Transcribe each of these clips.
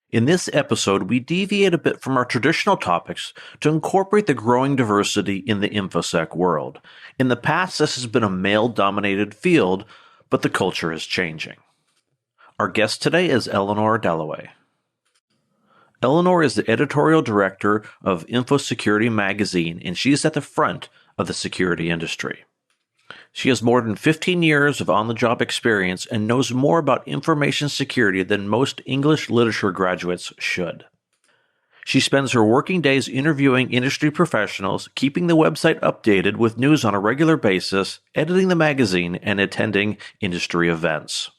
In this episode, we deviate a bit from our traditional topics to incorporate the growing diversity in the Infosec world. In the past, this has been a male-dominated field, but the culture is changing. Our guest today is Eleanor Dallaway. Eleanor is the editorial director of Infosecurity magazine, and she's at the front of the security industry. She has more than 15 years of on-the-job experience and knows more about information security than most English literature graduates should. She spends her working days interviewing industry professionals, keeping the website updated with news on a regular basis, editing the magazine, and attending industry events.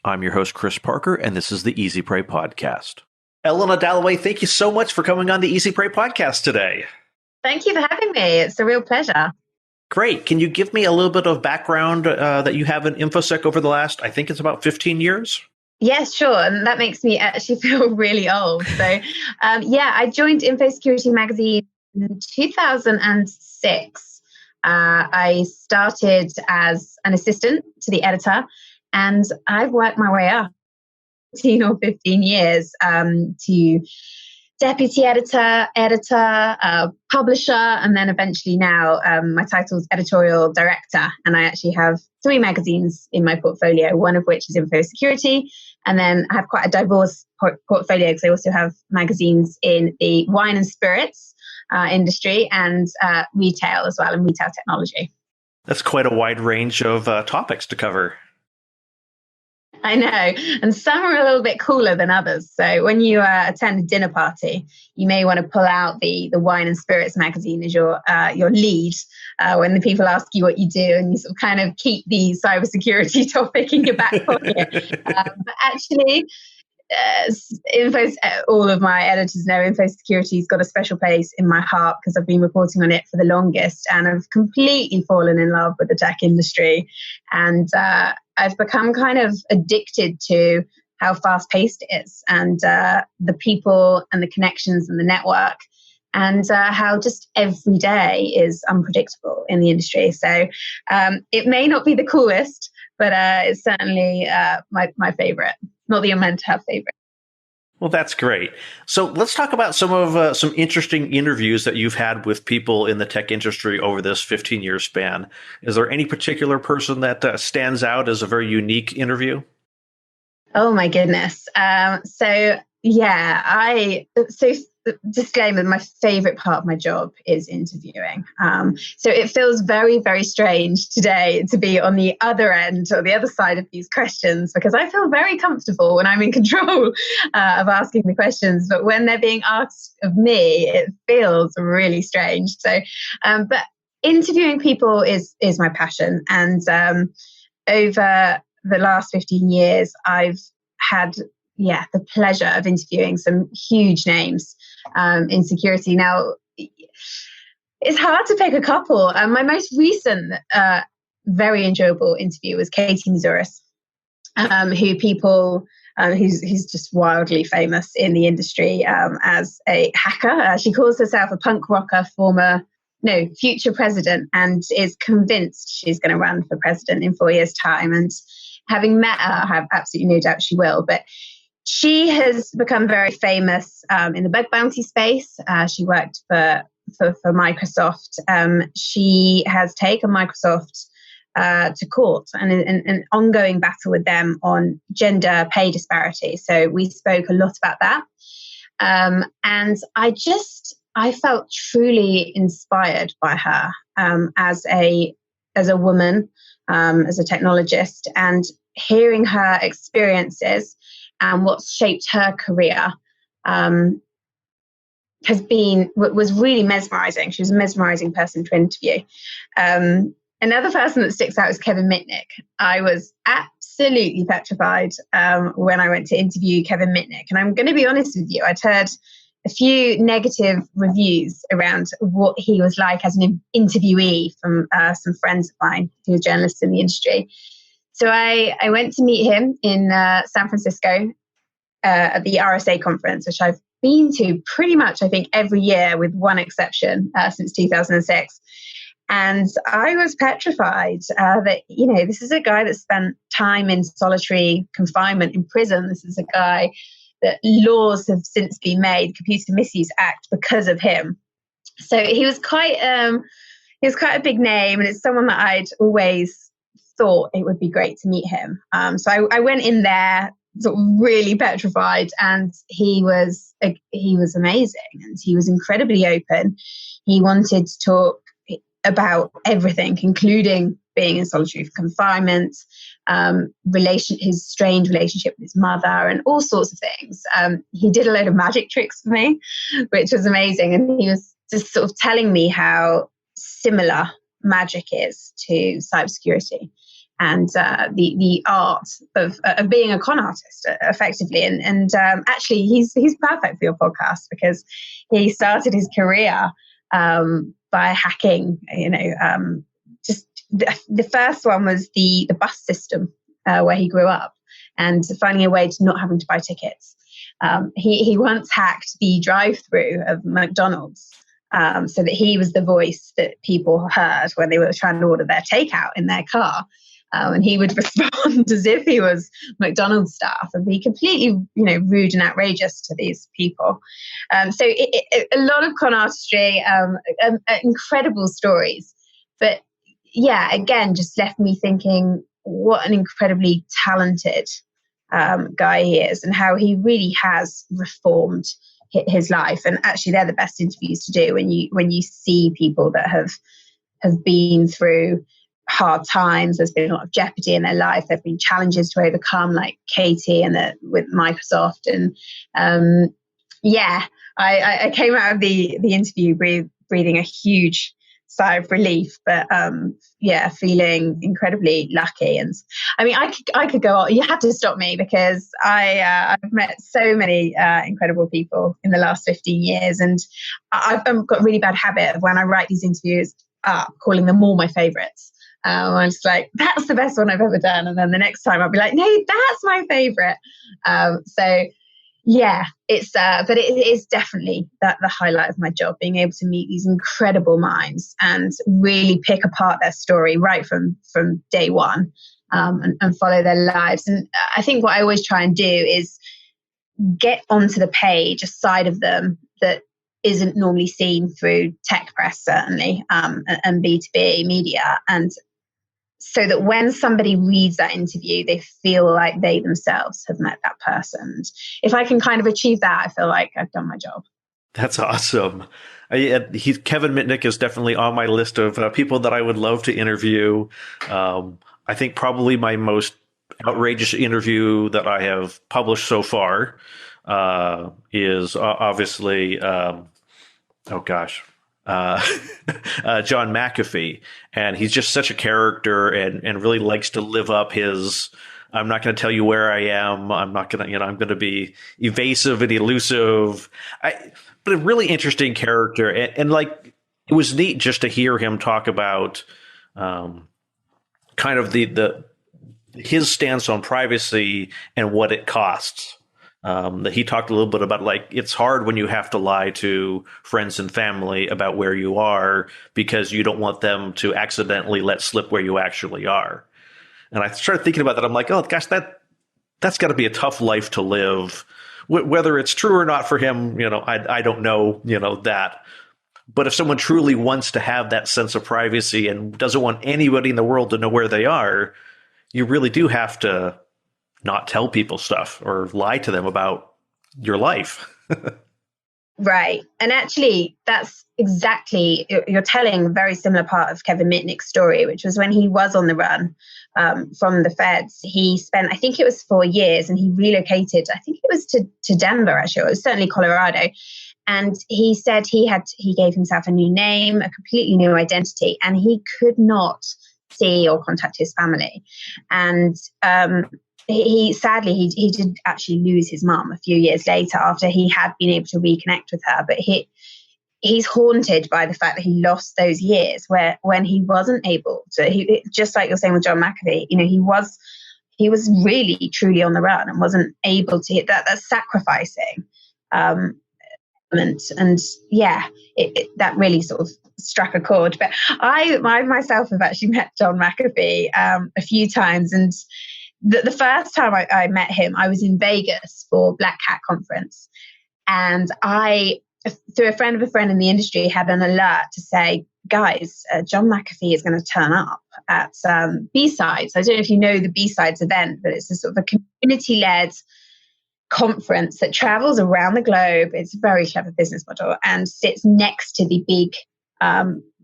I'm your host, Chris Parker, and this is the Easy Prey Podcast. Eleanor Dallaway, thank you so much for coming on the Easy Prey Podcast today. Thank you for having me. It's a real pleasure. Great. Can you give me a little bit of background that you have in Infosec over the last, I think it's about 15 years? Yes, sure. And that makes me actually feel really old. So, I joined Infosecurity magazine in 2006. I started as an assistant to the editor, and I've worked my way up 14 or 15 years to deputy editor, publisher, and then eventually now my title is editorial director. And I actually have 3 magazines in my portfolio, one of which is Infosecurity. And then I have quite a diverse portfolio because I also have magazines in the wine and spirits industry and retail as well, and retail technology. That's quite a wide range of topics to cover. I know, and some are a little bit cooler than others. So when you attend a dinner party, you may want to pull out the wine and spirits magazine as your lead when the people ask you what you do, and you sort of kind of keep the cybersecurity topic in your back pocket. But actually, all of my editors know Infosecurity's got a special place in my heart because I've been reporting on it for the longest, and I've completely fallen in love with the tech industry. And I've become kind of addicted to how fast-paced it is, and the people and the connections and the network, and how just every day is unpredictable in the industry. So it may not be the coolest, but it's certainly my favorite. Not that you're meant to have favorite. Well, that's great. So let's talk about some interesting interviews that you've had with people in the tech industry over this 15-year span. Is there any particular person that stands out as a very unique interview? Oh my goodness. Disclaimer, my favorite part of my job is interviewing. So it feels very, very strange today to be on the other end or the other side of these questions, because I feel very comfortable when I'm in control of asking the questions. But when they're being asked of me, it feels really strange. So, but interviewing people is my passion. And over the last 15 years, I've had the pleasure of interviewing some huge names in security. Now, it's hard to pick a couple. My most recent, very enjoyable interview was Katie Mazouris, who's just wildly famous in the industry as a hacker. She calls herself a punk rocker, future president, and is convinced she's going to run for president in 4 years' time. And having met her, I have absolutely no doubt she will. But she has become very famous in the bug bounty space. She worked for Microsoft. She has taken Microsoft to court and an ongoing battle with them on gender pay disparity. So we spoke a lot about that. And I felt truly inspired by her as a woman, as a technologist, and hearing her experiences and what's shaped her career was really mesmerizing. She was a mesmerizing person to interview. Another person that sticks out is Kevin Mitnick. I was absolutely petrified when I went to interview Kevin Mitnick. And I'm going to be honest with you, I'd heard a few negative reviews around what he was like as an interviewee from some friends of mine who are journalists in the industry. So I went to meet him in San Francisco at the RSA conference, which I've been to pretty much, I think, every year with one exception since 2006. And I was petrified that, this is a guy that spent time in solitary confinement in prison. This is a guy that laws have since been made, Computer Misuse Act, because of him. So he was quite a big name, and it's someone that I'd always thought it would be great to meet him. So I went in there sort of really petrified, and he was amazing, and he was incredibly open. He wanted to talk about everything, including being in solitary confinement, his strange relationship with his mother, and all sorts of things. He did a load of magic tricks for me, which was amazing, and he was just sort of telling me how similar magic is to cybersecurity and the art of being a con artist, effectively. And actually, he's perfect for your podcast, because he started his career by hacking. Just the first one was the bus system where he grew up, and finding a way to not having to buy tickets. He once hacked the drive-through of McDonald's, so that he was the voice that people heard when they were trying to order their takeout in their car. And he would respond as if he was McDonald's staff and be completely, rude and outrageous to these people. So a lot of con artistry, incredible stories. But yeah, again, just left me thinking what an incredibly talented guy he is, and how he really has reformed his life. And actually, they're the best interviews to do when you see people that have been through hard times. There's been a lot of jeopardy in their life. There've been challenges to overcome, like Katie with Microsoft. And I came out of the interview breathing a huge sigh of relief, but feeling incredibly lucky. And I mean, I could go on. You had to stop me, because I've met so many incredible people in the last 15 years, and I've got a really bad habit of, when I write these interviews up, calling them all my favorites. I'm just like, that's the best one I've ever done, and then the next time I'll be like, no, that's my favorite. So yeah, but it is definitely the highlight of my job, being able to meet these incredible minds and really pick apart their story right from day one, and follow their lives. And I think what I always try and do is get onto the page a side of them that isn't normally seen through tech press, certainly, and B2B media. And so that when somebody reads that interview, they feel like they themselves have met that person. If I can kind of achieve that, I feel like I've done my job. That's awesome. Kevin Mitnick is definitely on my list of people that I would love to interview. I think probably my most outrageous interview that I have published so far is obviously, John McAfee. And he's just such a character, and really likes to live up his, I'm not going to tell you where I am. I'm not going to, I'm going to be evasive and elusive. But a really interesting character. And like, it was neat just to hear him talk about kind of his stance on privacy and what it costs. That he talked a little bit about, like, it's hard when you have to lie to friends and family about where you are, because you don't want them to accidentally let slip where you actually are. And I started thinking about that. I'm like, oh gosh, that's got to be a tough life to live. Whether it's true or not for him, I don't know, that. But if someone truly wants to have that sense of privacy and doesn't want anybody in the world to know where they are, you really do have to not tell people stuff or lie to them about your life. Right. And actually, that's exactly, you're telling a very similar part of Kevin Mitnick's story, which was when he was on the run from the feds. He spent, I think it was 4 years, and he relocated, I think it was to Denver, actually. It was certainly Colorado. And he said he gave himself a new name, a completely new identity, and he could not see or contact his family. And he sadly did actually lose his mum a few years later, after he had been able to reconnect with her. But he's haunted by the fact that he lost those years when he wasn't able to. Just like you're saying with John McAfee, he was really truly on the run and wasn't able to hit that sacrificing element. And yeah, that really sort of struck a chord. But I myself have actually met John McAfee a few times, and the first time I met him, I was in Vegas for Black Hat conference, and I, through a friend of a friend in the industry, had an alert to say, guys, John McAfee is going to turn up at B-Sides. I don't know if you know the B-Sides event, but it's a sort of a community-led conference that travels around the globe. It's a very clever business model and sits next to the big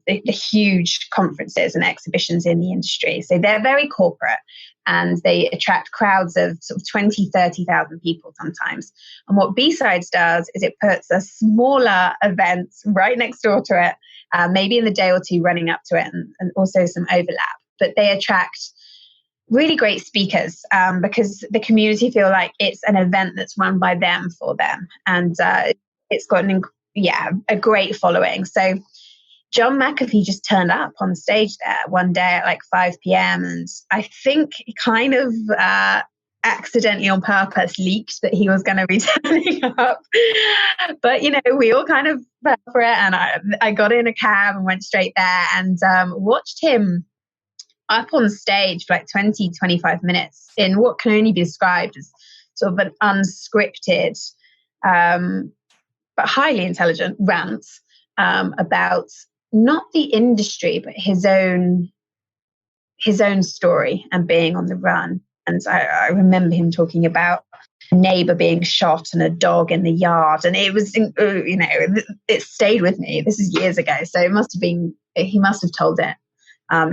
the huge conferences and exhibitions in the industry. So they're very corporate and they attract crowds of sort of 20, 30,000 people sometimes. And what B-Sides does is it puts a smaller event right next door to it, maybe in the day or two running up to it, and also some overlap. But they attract really great speakers because the community feel like it's an event that's run by them for them. And it's got a great following. So John McAfee just turned up on stage there one day at like 5 p.m. And I think he kind of accidentally on purpose leaked that he was going to be turning up. But, we all kind of fell for it. And I got in a cab and went straight there and watched him up on stage for like 20, 25 minutes in what can only be described as sort of an unscripted, but highly intelligent rant about not the industry, but his own story and being on the run. And I remember him talking about a neighbor being shot and a dog in the yard. And it was, it stayed with me. This is years ago. So he must have told it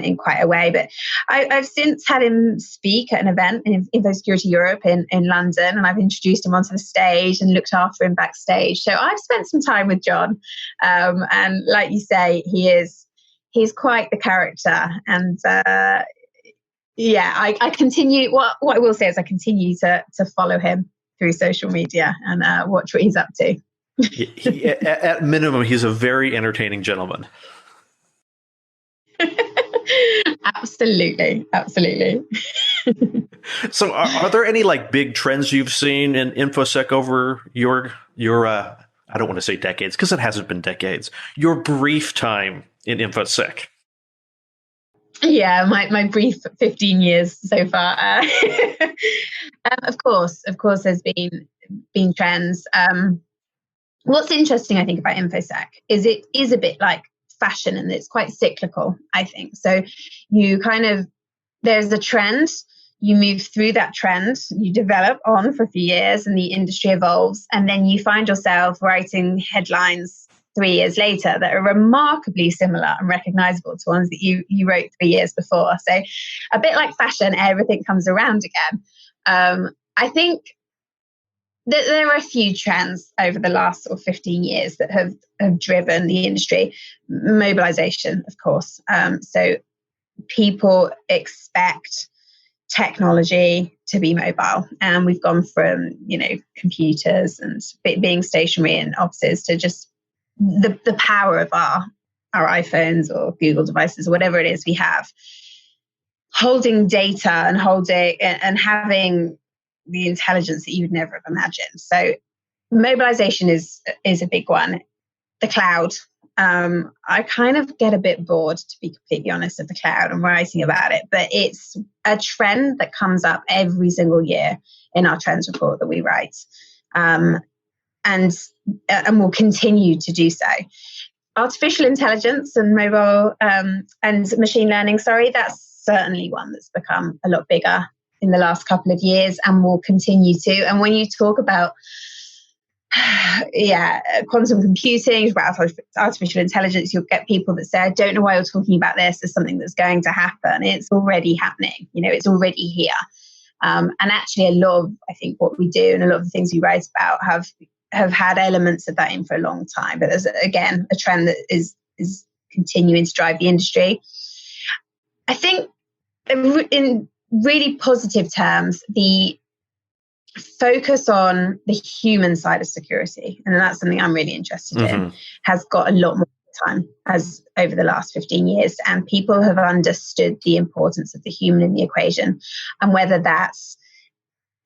in quite a way. But I've since had him speak at an event in Infosec Europe in London, and I've introduced him onto the stage and looked after him backstage. So I've spent some time with John, and like you say, he's quite the character. And I continue. What I will say is I continue to follow him through social media and watch what he's up to. At minimum, he's a very entertaining gentleman. Absolutely. So are there any like big trends you've seen in InfoSec over your I don't want to say decades because it hasn't been decades, your brief time in InfoSec? Yeah, my brief 15 years so far. Of course there's been trends. What's interesting, I think, about InfoSec is it is a bit like fashion and it's quite cyclical, I think. So there's a trend, you move through that trend, you develop on for a few years and the industry evolves, and then you find yourself writing headlines 3 years later that are remarkably similar and recognizable to ones that you wrote 3 years before. So a bit like fashion, everything comes around again. I think that there are a few trends over the last sort of 15 years that have driven the industry. Mobilization, of course. So people expect technology to be mobile, and we've gone from computers and being stationary in offices to just the power of our iPhones or Google devices or whatever it is we have, holding data and having the intelligence that you would never have imagined. So mobilization is a big one. The cloud. I kind of get a bit bored, to be completely honest, of the cloud and writing about it, but it's a trend that comes up every single year in our trends report that we write, and will continue to do so. Artificial intelligence and mobile and machine learning, that's certainly one that's become a lot bigger in the last couple of years and will continue to. And when you talk about quantum computing, about artificial intelligence, you'll get people that say, I don't know why you're talking about this as something that's going to happen. It's already happening. It's already here. And actually a lot of, I think, what we do and a lot of the things we write about have had elements of that in for a long time. But there's, again, a trend that is continuing to drive the industry. I think in really positive terms, the focus on the human side of security, and that's something I'm really interested in, has got a lot more time as over the last 15 years, and people have understood the importance of the human in the equation, and whether that's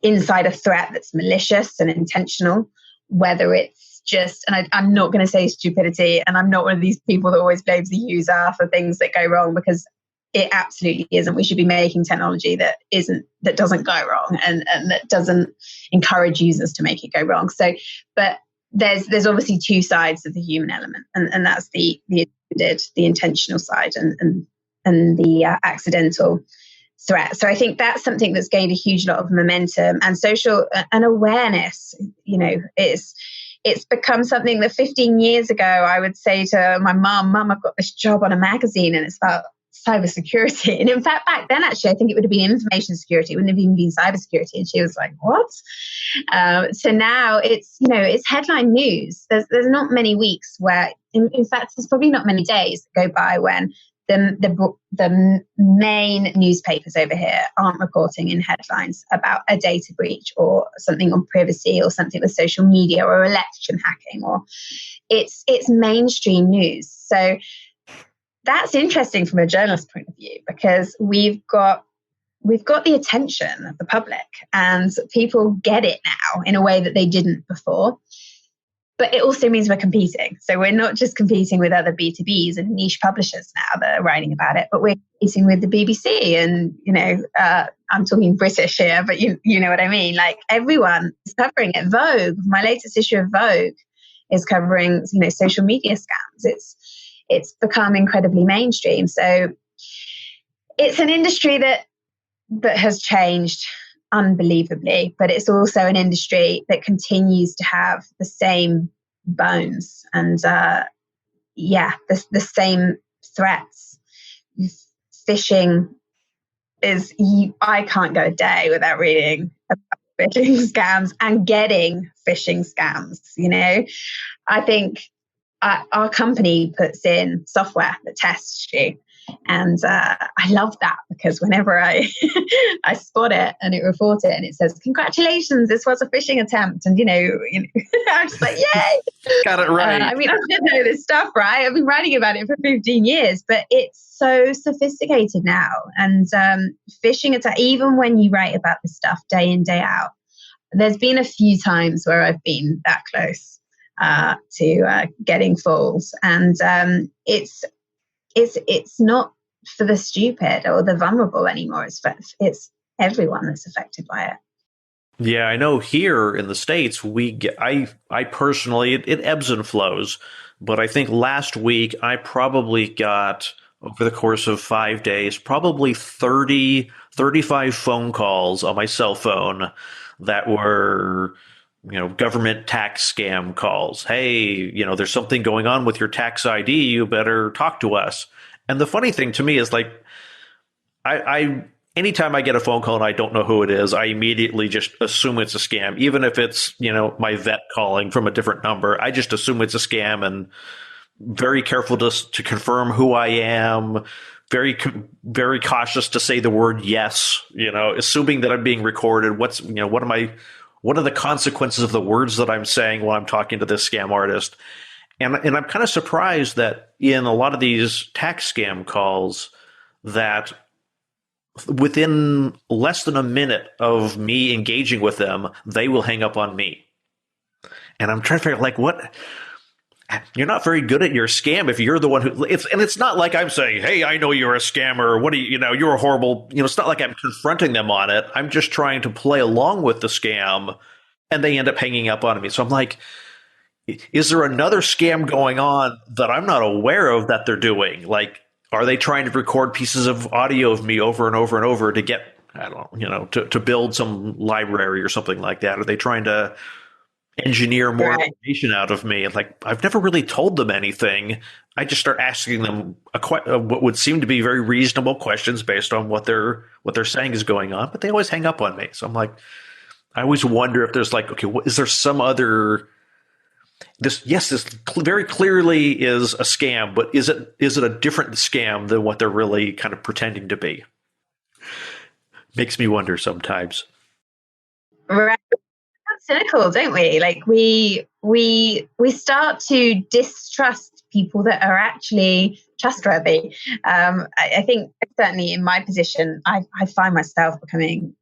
inside a threat that's malicious and intentional, whether it's just, and I'm not going to say stupidity, and I'm not one of these people that always blames the user for things that go wrong, because it absolutely isn't. We should be making technology that doesn't go wrong and that doesn't encourage users to make it go wrong. So, but there's obviously two sides of the human element, and that's the intentional side and the accidental threat. So I think that's something that's gained a huge lot of momentum and social and awareness. You know, it's become something that 15 years ago I would say to my mum, I've got this job on a magazine and it's about cybersecurity. And in fact, back then, actually, I think it would have been information security. It wouldn't have even been cybersecurity. And she was like, what? So now it's headline news. There's not many weeks where, in fact, there's probably not many days that go by when the main newspapers over here aren't reporting in headlines about a data breach or something on privacy or something with social media or election hacking, or it's mainstream news. So that's interesting from a journalist point of view, because we've got the attention of the public and people get it now in a way that they didn't before. But it also means we're competing. So we're not just competing with other B2Bs and niche publishers now that are writing about it, but we're competing with the BBC and, I'm talking British here, but you know what I mean? Like everyone is covering it. Vogue, my latest issue of Vogue is covering, social media scams. It's become incredibly mainstream. So it's an industry that has changed unbelievably, but it's also an industry that continues to have the same bones and the same threats. Phishing I can't go a day without reading about phishing scams and getting phishing scams. I think our company puts in software that tests you. And I love that, because whenever I spot it and it reports it and it says, congratulations, this was a phishing attempt. And, I'm just like, yay. Got it right. I should know this stuff, right? I've been writing about it for 15 years, but it's so sophisticated now. And phishing attack, even when you write about this stuff day in, day out, there's been a few times where I've been that close to getting falls. And it's not for the stupid or the vulnerable anymore. It's everyone that's affected by it. Yeah, I know here in the States, I personally, it ebbs and flows, but I think last week I probably got, over the course of 5 days, probably 35 phone calls on my cell phone that were, government tax scam calls. Hey, there's something going on with your tax ID. You better talk to us. And the funny thing to me is, like, I anytime I get a phone call and I don't know who it is, I immediately just assume it's a scam. Even if it's, my vet calling from a different number, I just assume it's a scam and very careful to confirm who I am. Very, very cautious to say the word yes, assuming that I'm being recorded. What are the consequences of the words that I'm saying while I'm talking to this scam artist? And I'm kind of surprised that in a lot of these tax scam calls, that within less than a minute of me engaging with them, they will hang up on me. And I'm trying to figure out, like, what? You're not very good at your scam if you're the one who it's not like I'm saying, hey, I know you're a scammer. What do you're a horrible, it's not like I'm confronting them on it. I'm just trying to play along with the scam, and they end up hanging up on me. So I'm like, is there another scam going on that I'm not aware of that they're doing? Like, are they trying to record pieces of audio of me over and over and over to get, I don't know, to build some library or something like that? Are they trying to engineer more information out of me? And, like, I've never really told them anything. I just start asking them what would seem to be very reasonable questions based on what they're saying is going on, but they always hang up on me. So I'm like, I always wonder if there's, like, okay, is there some other? This very clearly is a scam, but is it a different scam than what they're really kind of pretending to be? Makes me wonder sometimes. Right. Cynical, don't we? Like we start to distrust people that are actually trustworthy. I think certainly in my position, I find myself becoming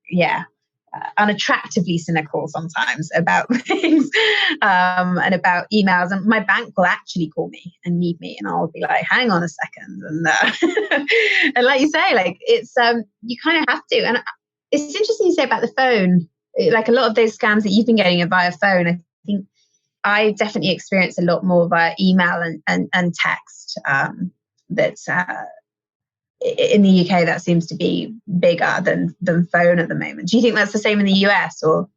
unattractively cynical sometimes about things, and about emails. And my bank will actually call me and need me, and I'll be like, hang on a second. And and like you say, like it's you kind of have to. And it's interesting you say about the phone. Like a lot of those scams that you've been getting via phone, I think I definitely experienced a lot more via email and text. That in the UK, that seems to be bigger than phone at the moment. Do you think that's the same in the US, or?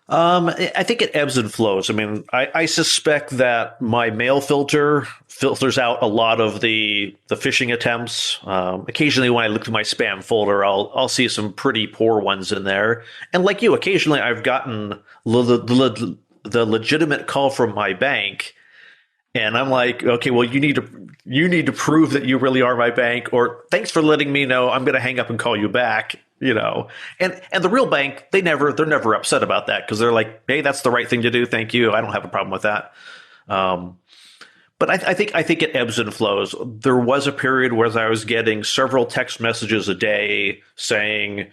I think it ebbs and flows. I mean, I suspect that my mail filters out a lot of the phishing attempts. Occasionally, when I look through my spam folder, I'll see some pretty poor ones in there. And like you, occasionally I've gotten the legitimate call from my bank, and I'm like, okay, well, you need to prove that you really are my bank, or thanks for letting me know. I'm going to hang up and call you back. And the real bank, they're never upset about that, because they're like, hey, that's the right thing to do. Thank you. I don't have a problem with that. But I think it ebbs and flows. There was a period where I was getting several text messages a day saying,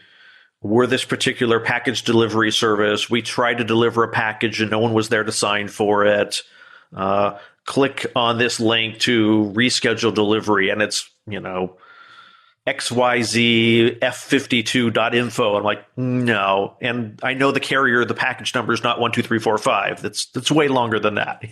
we're this particular package delivery service. We tried to deliver a package and no one was there to sign for it. Click on this link to reschedule delivery, and it's, xyzf52.info. I'm like, no. And I know the carrier, the package number is not 12345. That's way longer than that.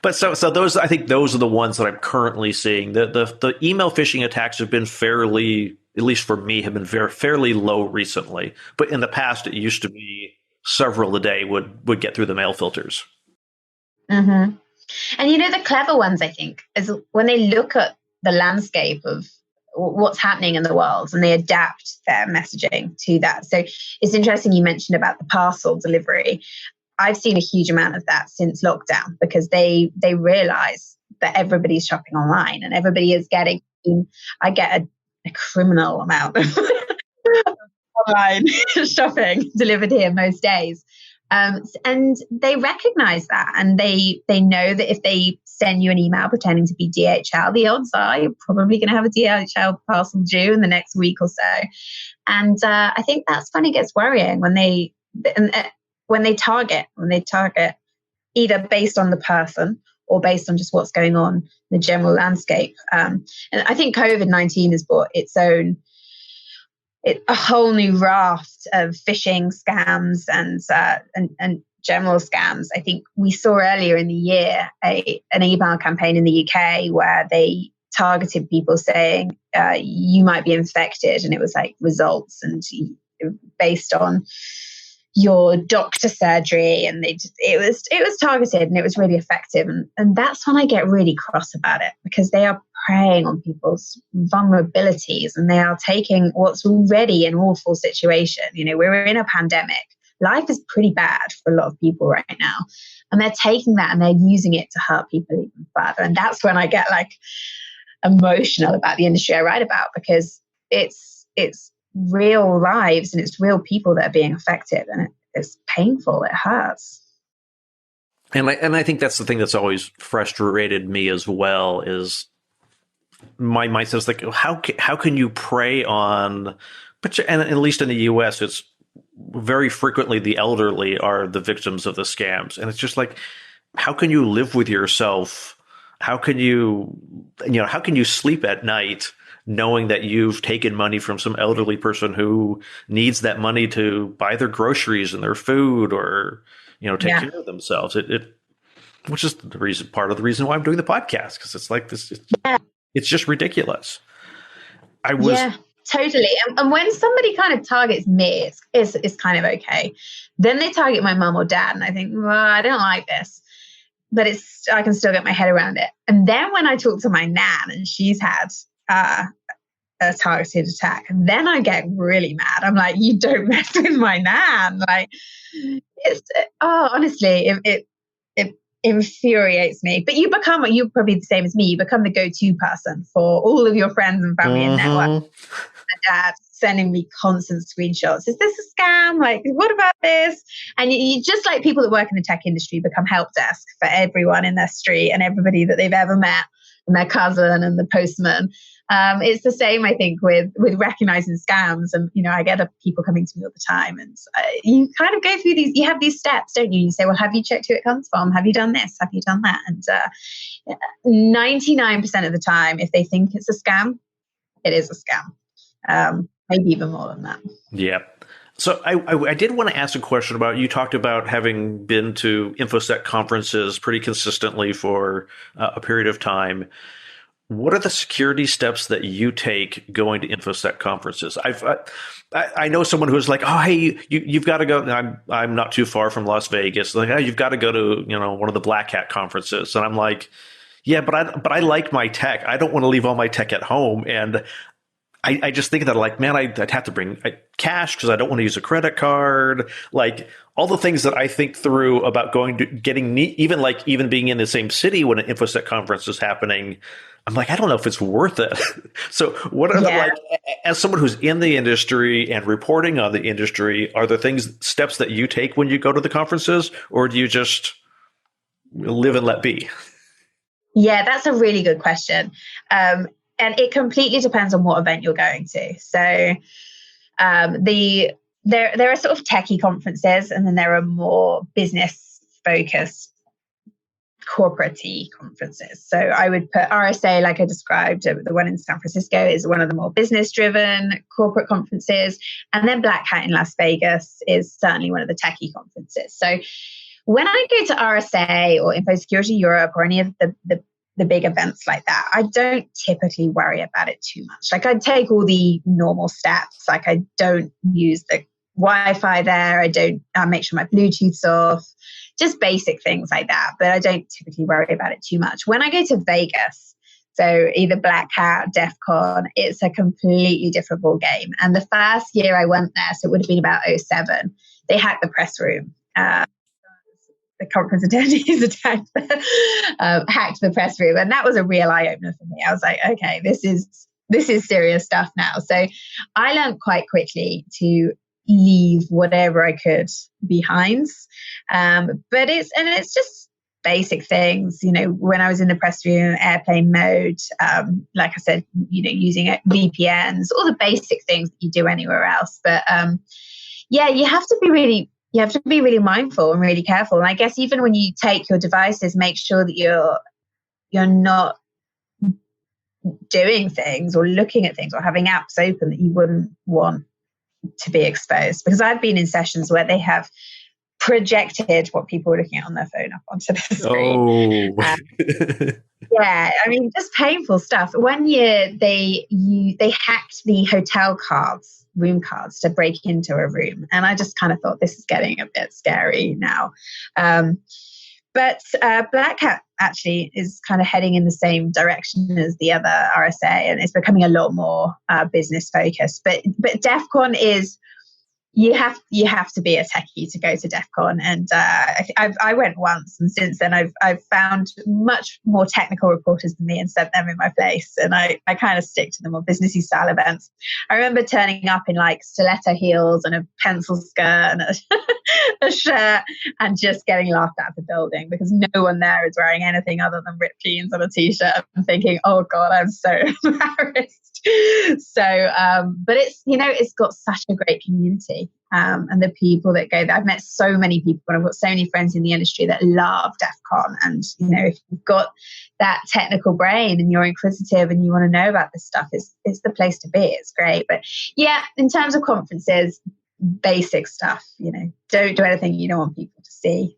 But so those, I think those are the ones that I'm currently seeing. The email phishing attacks have been fairly, at least for me, have been fairly low recently. But in the past, it used to be several a day would get through the mail filters. Mm-hmm. And the clever ones, I think, is when they look at the landscape of what's happening in the world and they adapt their messaging to that. So it's interesting you mentioned about the parcel delivery. I've seen a huge amount of that since lockdown, because they realize that everybody's shopping online and everybody is getting, I get a criminal amount of online shopping delivered here most days. And they recognize that, and they know that if they send you an email pretending to be DHL, the odds are you're probably going to have a DHL parcel due in the next week or so. And I think that's when it gets worrying, when they target either based on the person or based on just what's going on in the general landscape. And I think COVID-19 has brought a whole new raft of phishing scams and general scams. I think we saw earlier in the year an email campaign in the UK where they targeted people saying you might be infected, and it was like results and based on your doctor surgery, and it was targeted, and it was really effective. And that's when I get really cross about it, because they are preying on people's vulnerabilities, and they are taking what's already an awful situation. We're in a pandemic. Life is pretty bad for a lot of people right now, and they're taking that and they're using it to hurt people even further. And that's when I get like emotional about the industry I write about, because it's real lives and it's real people that are being affected, and it's painful. It hurts. And I think that's the thing that's always frustrated me as well, is my mindset is like, how can you prey on, and at least in the US, it's very frequently the elderly are the victims of the scams. And it's just like, how can you live with yourself? How can you sleep at night knowing that you've taken money from some elderly person who needs that money to buy their groceries and their food, or, take care of themselves? Which is part of the reason why I'm doing the podcast, because it's like this. It's just ridiculous. Totally. And when somebody kind of targets me, it's kind of okay. Then they target my mum or dad, and I think, well, I don't like this, but I can still get my head around it. And then when I talk to my nan and she's had a targeted attack, and then I get really mad. I'm like, you don't mess with my nan. Like, honestly, it infuriates me. But you're probably the same as me. You become the go-to person for all of your friends and family and network. My dad sending me constant screenshots. Is this a scam? Like, what about this? And you just like people that work in the tech industry become help desk for everyone in their street and everybody that they've ever met, and their cousin and the postman. It's the same, I think, with recognizing scams. And, I get people coming to me all the time, and you kind of go through these, you have these steps, don't you? You say, well, have you checked who it comes from? Have you done this? Have you done that? And 99% of the time, if they think it's a scam, it is a scam. Maybe even more than that. Yeah. So I did want to ask a question about, you talked about having been to Infosec conferences pretty consistently for a period of time. What are the security steps that you take going to Infosec conferences? I know someone who's like, oh, hey, you've got to go. I'm not too far from Las Vegas. Like, oh, you've got to go to one of the Black Hat conferences. And I'm like, yeah, but I like my tech. I don't want to leave all my tech at home. And I just think that, like, man, I'd have to bring cash because I don't want to use a credit card. Like, all the things that I think through about getting even being in the same city when an Infosec conference is happening, I'm like, I don't know if it's worth it. So what are as someone who's in the industry and reporting on the industry, are there steps that you take when you go to the conferences, or do you just live and let be? Yeah, that's a really good question. And it completely depends on what event you're going to. So there are sort of techie conferences, and then there are more business focused corporate-y conferences. So I would put RSA, like I described, the one in San Francisco is one of the more business-driven corporate conferences. And then Black Hat in Las Vegas is certainly one of the techie conferences. So when I go to RSA or InfoSecurity Europe or any of the big events like that, I don't typically worry about it too much. Like, I take all the normal steps. Like, I don't use the Wi-Fi there. I make sure my Bluetooth's off, just basic things like that. But I don't typically worry about it too much. When I go to Vegas, so either Black Hat, DEF CON, it's a completely different ball game. And the first year I went there, so it would have been about 2007, they hacked the press room. The conference attendees hacked the press room, and that was a real eye opener for me. I was like, okay, this is serious stuff now. So I learned quite quickly to leave whatever I could behind. But it's just basic things. When I was in the press room, airplane mode, like I said, using VPNs, all the basic things that you do anywhere else. But you have to be really mindful and really careful. And I guess even when you take your devices, make sure that you're not doing things or looking at things or having apps open that you wouldn't want to be exposed. Because I've been in sessions where they have projected what people were looking at on their phone up onto the screen. Yeah, I mean, just painful stuff. One year they hacked the hotel room cards to break into a room. And I just kind of thought, this is getting a bit scary now. But Black Hat actually is kind of heading in the same direction as the other RSA, and it's becoming a lot more business focused. But DEF CON is, you have to be a techie to go to DEF CON. And I went once, and since then I've found much more technical reporters than me and sent them in my place. And I kind of stick to the more businessy style events. I remember turning up in like stiletto heels and a pencil skirt and a shirt, and just getting laughed at the building because no one there is wearing anything other than ripped jeans and a t-shirt. I'm thinking, oh God, I'm so embarrassed. So, but it's got such a great community. And the people that go there, I've met so many people, and I've got so many friends in the industry that love DEF CON. And, if you've got that technical brain and you're inquisitive and you want to know about this stuff, it's the place to be. It's great. But yeah, in terms of conferences, basic stuff, don't do anything you don't want people to see.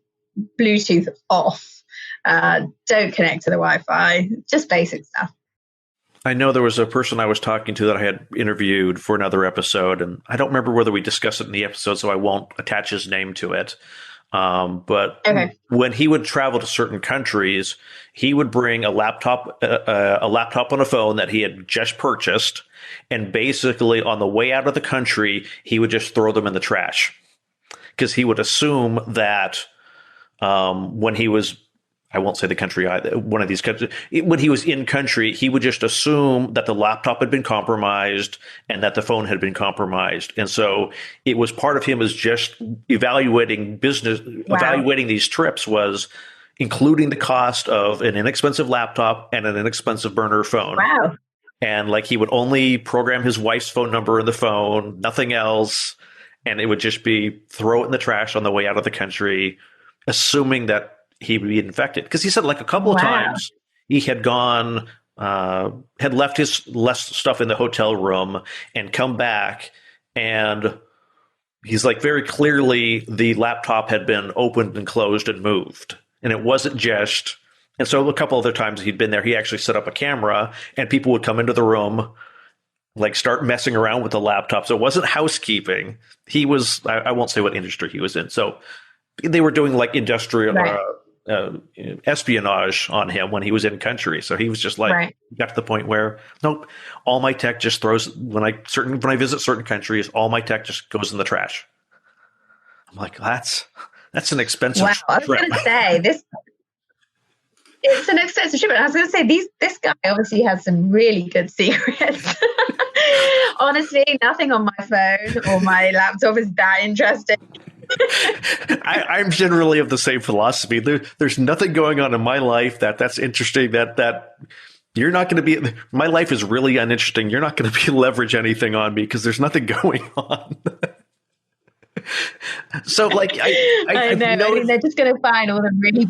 Bluetooth off. Don't connect to the Wi-Fi. Just basic stuff. I know there was a person I was talking to that I had interviewed for another episode, and I don't remember whether we discussed it in the episode, so I won't attach his name to it. But when he would travel to certain countries, he would bring a laptop on a phone that he had just purchased, and basically on the way out of the country, he would just throw them in the trash because he would assume that when he was, I won't say the country either, one of these countries, when he was in country, he would just assume that the laptop had been compromised and that the phone had been compromised. And so it was part of him as just evaluating these trips was including the cost of an inexpensive laptop and an inexpensive burner phone. Wow. And like he would only program his wife's phone number in the phone, nothing else. And it would just be throw it in the trash on the way out of the country, assuming that he would be infected. Because he said like a couple of Wow. times he had gone, had left his less stuff in the hotel room and come back, and he's like, very clearly the laptop had been opened and closed and moved. And it wasn't just. And so a couple other times he'd been there, he actually set up a camera and people would come into the room, like start messing around with the laptop. So it wasn't housekeeping. He was, I won't say what industry he was in. So they were doing like industrial espionage on him when he was in country. So he was just like, got to the point where, nope, all my tech just throws, when I visit certain countries, all my tech just goes in the trash. I'm like, that's an expensive trip. I was going to say this. It's an expensive shipment. I was going to say this guy obviously has some really good secrets. Honestly, nothing on my phone or my laptop is that interesting. I'm generally of the same philosophy. There's nothing going on in my life that's interesting. That you're not going to be. My life is really uninteresting. You're not going to be leverage anything on me because there's nothing going on. So, like, I know. I mean, they're just going to find all the really.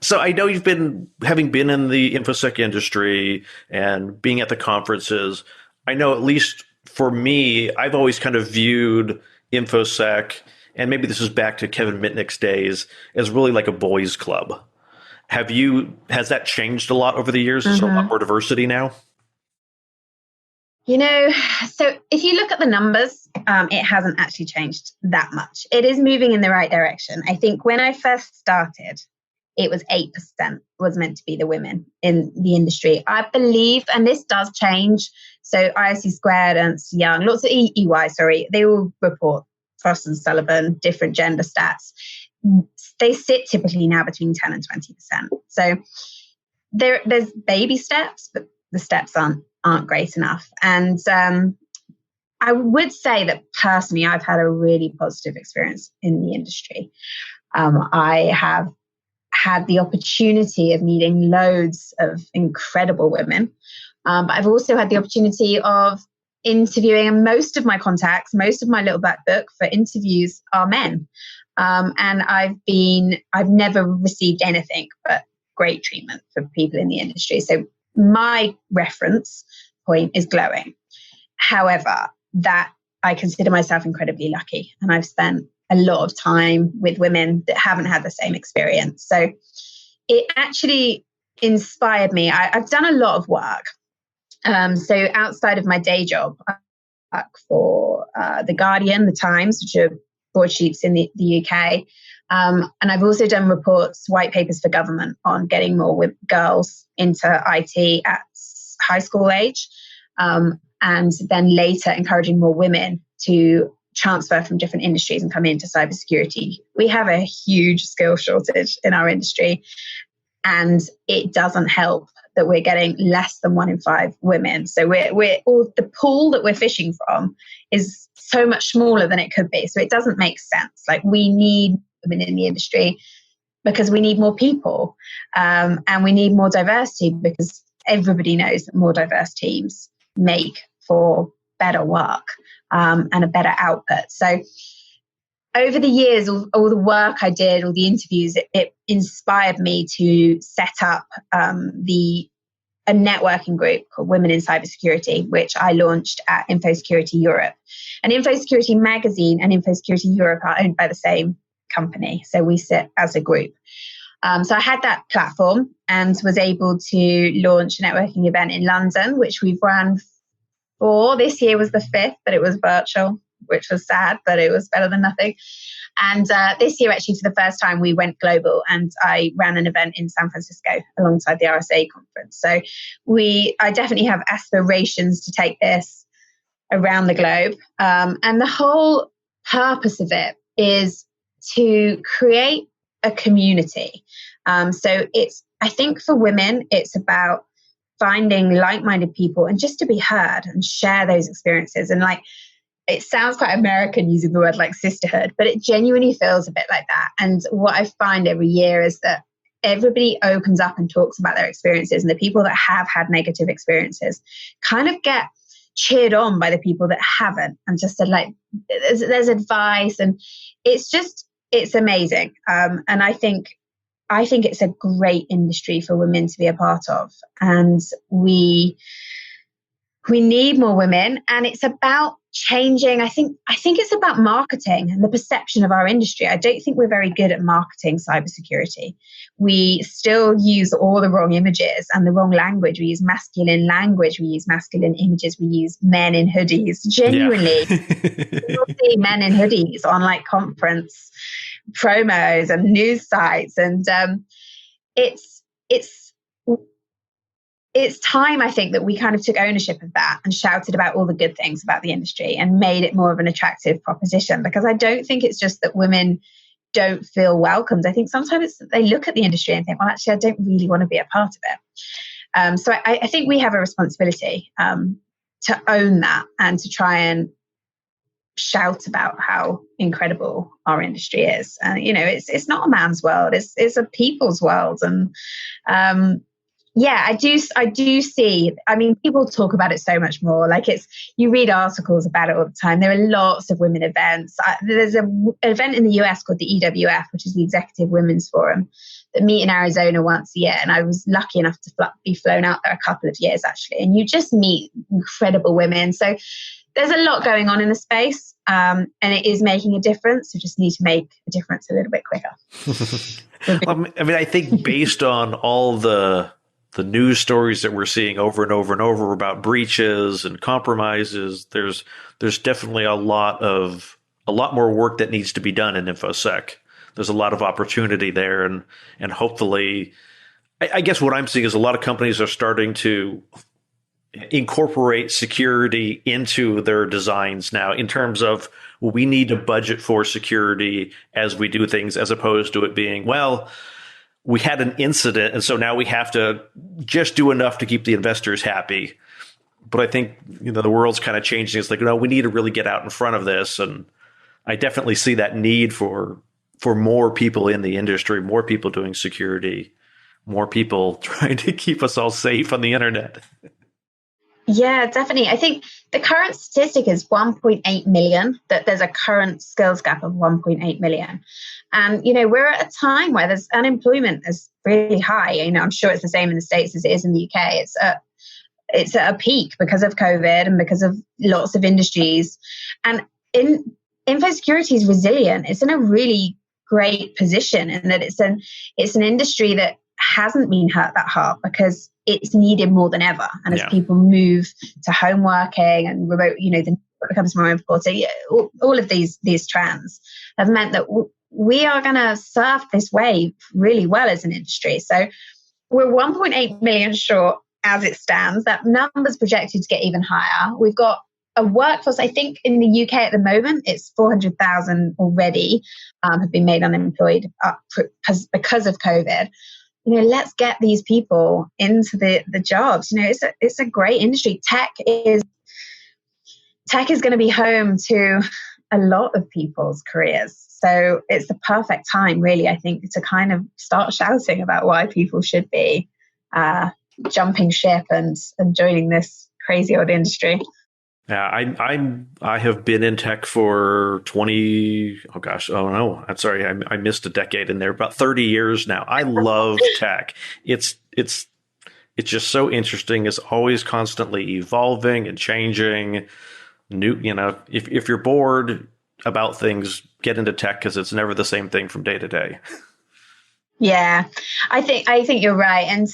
So I know you've been, having been in the InfoSec industry and being at the conferences, I know at least for me, I've always kind of viewed InfoSec, and maybe this is back to Kevin Mitnick's days, as really like a boys' club. Has that changed a lot over the years? Is there a lot more diversity now? You know, so if you look at the numbers, it hasn't actually changed that much. It is moving in the right direction. I think when I first started, it was 8% was meant to be the women in the industry. I believe, and this does change, so ISC Squared, Ernst & Young, lots of EY, they all report Frost and Sullivan, different gender stats. They sit typically now between 10 and 20%. So there's baby steps, but the steps aren't great enough. And I would say that personally, I've had a really positive experience in the industry. I have had the opportunity of meeting loads of incredible women. But I've also had the opportunity of interviewing, and most of my contacts, most of my little black book for interviews are men. And I've never received anything but great treatment from people in the industry. So my reference point is glowing. However, that I consider myself incredibly lucky, and I've spent a lot of time with women that haven't had the same experience. So it actually inspired me. I've done a lot of work. So outside of my day job, I work for The Guardian, The Times, which are broadsheets in the UK. And I've also done reports, white papers for government on getting more girls into IT at high school age. And then later encouraging more women to transfer from different industries and come into cybersecurity. We have a huge skill shortage in our industry, and it doesn't help that we're getting less than 1 in 5 women. So we're all, the pool that we're fishing from is so much smaller than it could be. So it doesn't make sense. Like, we need women in the industry because we need more people, and we need more diversity because everybody knows that more diverse teams make for better work. And a better output. So over the years, all the work I did, all the interviews, it inspired me to set up a networking group called Women in Cybersecurity, which I launched at InfoSecurity Europe. And InfoSecurity Magazine and InfoSecurity Europe are owned by the same company. So we sit as a group. So I had that platform and was able to launch a networking event in London, which we've run for. This year was the 5th, but it was virtual, which was sad, but it was better than nothing. And this year, actually, for the first time, we went global, and I ran an event in San Francisco alongside the RSA conference. So I definitely have aspirations to take this around the globe. And the whole purpose of it is to create a community. So I think for women, it's about finding like-minded people and just to be heard and share those experiences. And like, it sounds quite American using the word like sisterhood, but it genuinely feels a bit like that. And what I find every year is that everybody opens up and talks about their experiences, and the people that have had negative experiences kind of get cheered on by the people that haven't, and just said, like, there's advice, and it's amazing. And I think it's a great industry for women to be a part of, and we need more women, and it's about changing. I think it's about marketing and the perception of our industry. I don't think we're very good at marketing cybersecurity. We still use all the wrong images and the wrong language. We use masculine language. We use masculine images. We use men in hoodies. Genuinely, you'll see men in hoodies on like conference promos and news sites, and it's time, I think, that we kind of took ownership of that and shouted about all the good things about the industry and made it more of an attractive proposition. Because I don't think it's just that women don't feel welcomed. I think sometimes it's that they look at the industry and think, well, actually, I don't really want to be a part of it. So I think we have a responsibility to own that and to try and shout about how incredible our industry is. It's not a man's world. It's a people's world. And yeah, I do see, I mean, people talk about it so much more. Like, you read articles about it all the time. There are lots of women events. There's an event in the US called the EWF, which is the Executive Women's Forum, that meet in Arizona once a year. And I was lucky enough to be flown out there a couple of years, actually. And you just meet incredible women. So there's a lot going on in the space, and it is making a difference. We just need to make a difference a little bit quicker. I mean, I think based on all the news stories that we're seeing over and over and over about breaches and compromises, there's definitely a lot more work that needs to be done in InfoSec. There's a lot of opportunity there, and hopefully, I guess what I'm seeing is a lot of companies are starting to incorporate security into their designs now, in terms of, well, we need to budget for security as we do things, as opposed to it being, well, we had an incident, and so now we have to just do enough to keep the investors happy. But I think, the world's kind of changing. It's like, no, we need to really get out in front of this. And I definitely see that need for more people in the industry, more people doing security, more people trying to keep us all safe on the internet. Yeah, definitely. I think the current statistic is 1.8 million, that there's a current skills gap of 1.8 million. And, we're at a time where there's unemployment is really high. I'm sure it's the same in the States as it is in the UK. It's at a peak because of COVID and because of lots of industries. And info security is resilient. It's in a really great position, in that it's an industry that hasn't been hurt that hard because it's needed more than ever. And as people move to home working and remote, the network becomes more important. All of these trends have meant that we are going to surf this wave really well as an industry. So we're 1.8 million short as it stands. That number's projected to get even higher. We've got a workforce, I think in the UK at the moment, it's 400,000 already have been made unemployed because of COVID. Let's get these people into the jobs. It's a great industry. Tech is going to be home to a lot of people's careers. So it's the perfect time, really, I think, to kind of start shouting about why people should be jumping ship and joining this crazy old industry. Yeah, I have been in tech for 20. Oh gosh, oh no, I'm sorry, I missed a decade in there. About 30 years now. I love tech. It's just so interesting. It's always constantly evolving and changing. New, if you're bored about things, get into tech, because it's never the same thing from day to day. Yeah, I think you're right, and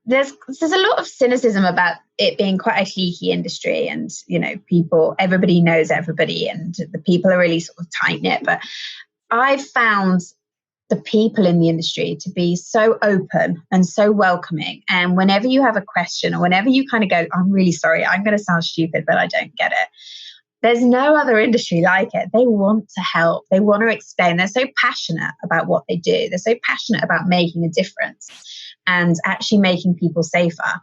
there's a lot of cynicism about it being quite a cliquey industry, and everybody knows everybody, and the people are really sort of tight knit. But I've found the people in the industry to be so open and so welcoming. And whenever you have a question, or whenever you kind of go, I'm really sorry, I'm going to sound stupid, but I don't get it. There's no other industry like it. They want to help. They want to explain. They're so passionate about what they do. They're so passionate about making a difference and actually making people safer,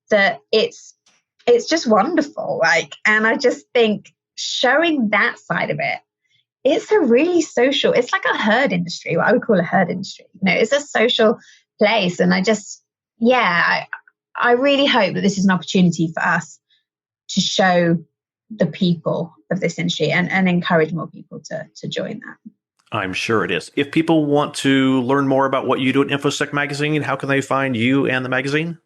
that it's just wonderful. And I just think showing that side of it, it's a really social, it's like a herd industry, what I would call a herd industry. It's a social place. And I really hope that this is an opportunity for us to show the people of this industry and encourage more people to join that. I'm sure it is. If people want to learn more about what you do at Infosec Magazine, how can they find you and the magazine?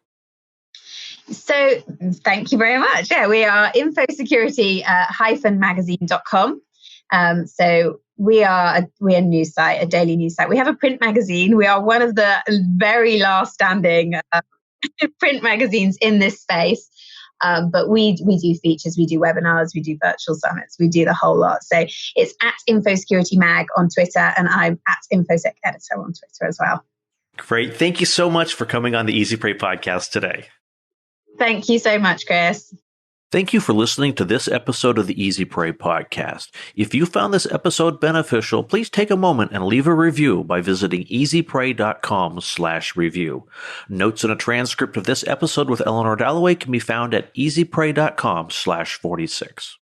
So thank you very much. Yeah, we are infosecurity-magazine.com. So we are a news site, a daily news site. We have a print magazine. We are one of the very last standing print magazines in this space. But we do features, we do webinars, we do virtual summits, we do the whole lot. So it's at Infosecurity Mag on Twitter, and I'm at Infosec Editor on Twitter as well. Great. Thank you so much for coming on the Easy Prey podcast today. Thank you so much, Chris. Thank you for listening to this episode of the Easy Prey podcast. If you found this episode beneficial, please take a moment and leave a review by visiting easyprey.com/review. Notes and a transcript of this episode with Eleanor Dallaway can be found at easyprey.com/46.